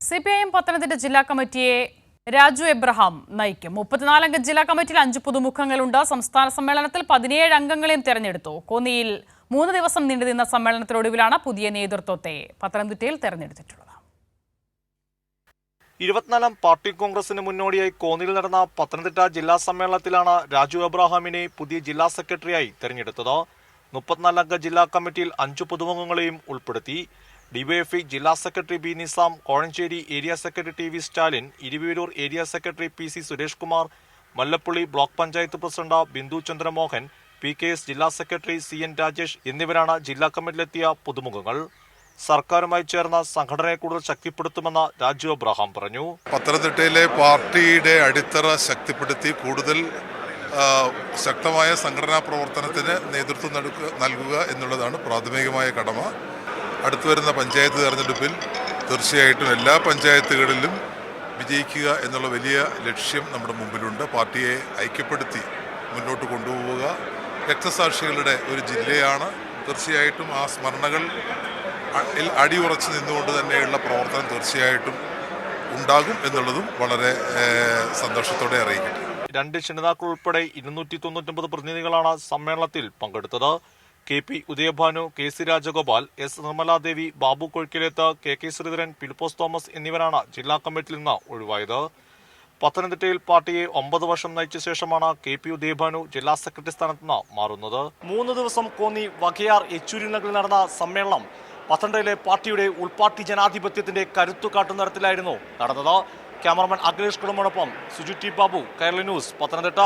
CPIM Pathanamthitta ജില്ലാ കമ്മിറ്റിയെ രാജു എബ്രഹാം നയിക്കും. 34 അംഗ ജില്ലാ കമ്മിറ്റിയിൽ 5 പുതുമുഖങ്ങളുണ്ട്. സംസ്ഥാന സമ്മേളനത്തിൽ 17 അംഗങ്ങളെയും തെരഞ്ഞെടുത്തു. കോന്നിയിൽ 3 ദിവസം നീണ്ടുനിന്ന സമ്മേളനത്തിനൊടുവിലാണ് പുതിയ നേതൃത്വത്തെ പത്തനംതിട്ടയിൽ തെരഞ്ഞെടുത്തിട്ടുള്ളത്. 24-ാം പാർട്ടി കോൺഗ്രസിന് മുന്നോടിയായി കോന്നിയിൽ നടന്ന പത്തനംതിട്ട ജില്ലാ സമ്മേളനത്തിലാണ് രാജു എബ്രഹാമിനെ പുതിയ ജില്ലാ സെക്രട്ടറിയായി തെരഞ്ഞെടുത്തത്. 34 അംഗ ജില്ലാ കമ്മിറ്റിയിൽ 5 പുതുമുഖങ്ങളെയും ഉൾപ്പെടുത്തി. ഡിവൈഎഫ്ഐ ജില്ലാ secretary B Nizam, Kozhencherry area secretary T V Stalin, Iruviyur area secretary P C Suresh Kumar, Mallappally block panchayat president Bindu Chandramohan, PKS ജില്ലാ സെക്രട്ടറി CN രാജേഷ് എന്നിവരാണ് ജില്ലാ കമ്മിറ്റിയിലെത്തിയ പുതുമുഖങ്ങൾ. സർക്കാരുമായി ചേർന്ന സംഘടനയെ കൂടുതൽ ശക്തിപ്പെടുത്തുമെന്ന് രാജു എബ്രഹാം പറഞ്ഞു. പത്തനംതിട്ടയിലെ പാർട്ടിയുടെ അടിത്തറ ശക്തിപ്പെടുത്തി കൂടുതൽ ശക്തമായ സംഘടനാ പ്രവർത്തനത്തിന് നേതൃത്വം നൽകുക എന്നുള്ളതാണ് പ്രാഥമികമായ കടമ. അടുത്തുവരുന്ന പഞ്ചായത്ത് തെരഞ്ഞെടുപ്പിൽ തീർച്ചയായിട്ടും എല്ലാ പഞ്ചായത്തുകളിലും വിജയിക്കുക എന്നുള്ള വലിയ ലക്ഷ്യം നമ്മുടെ മുമ്പിലുണ്ട്. പാർട്ടിയെ ഐക്യപ്പെടുത്തി മുന്നോട്ട് കൊണ്ടുപോവുക. രക്തസാക്ഷികളുടെ ഒരു ജില്ലയാണ്. തീർച്ചയായിട്ടും ആ സ്മരണകൾ അടിയുറച്ച് നിന്നുകൊണ്ട് തന്നെയുള്ള പ്രവർത്തനം തീർച്ചയായിട്ടും ഉണ്ടാകും എന്നുള്ളതും വളരെ സന്തോഷത്തോടെ അറിയിക്കട്ടെ. 2 ക്ഷണിതാക്കൾ ഉൾപ്പെടെ 299 പ്രതിനിധികളാണ് സമ്മേളനത്തിൽ പങ്കെടുത്തത്. KP Udayabhanu, KC Rajagopal, S Nirmaladevi, Babu Kozhikkaleth, KK Sreedharan, Philipose Thomas എന്നിവരാണ് ജില്ലാ കമ്മിറ്റിയിൽ നിന്ന് ഒഴിവായത്. പത്തനംതിട്ടയിൽ പാർട്ടിയെ 9 വർഷം നയിച്ച ശേഷമാണ് KP ഉദയഭാനു ജില്ലാ സെക്രട്ടറി സ്ഥാനത്ത് നിന്ന് മാറുന്നത്. 3 ദിവസം കോന്നി വകയാർ യെച്ചൂരി നഗറിൽ നടന്ന സമ്മേളനം പത്തനംതിട്ടയിലെ പാർട്ടിയുടെ ഉൾപാർട്ടി ജനാധിപത്യത്തിന്റെ കരുത്തു കാട്ടുന്ന തരത്തിലായിരുന്നു നടന്നത്. ക്യാമറമാൻ അഖിലേഷ് കുടുംബനൊപ്പം സുജിത് T ബാബു, കൈരളി ന്യൂസ്, പത്തനംതിട്ട.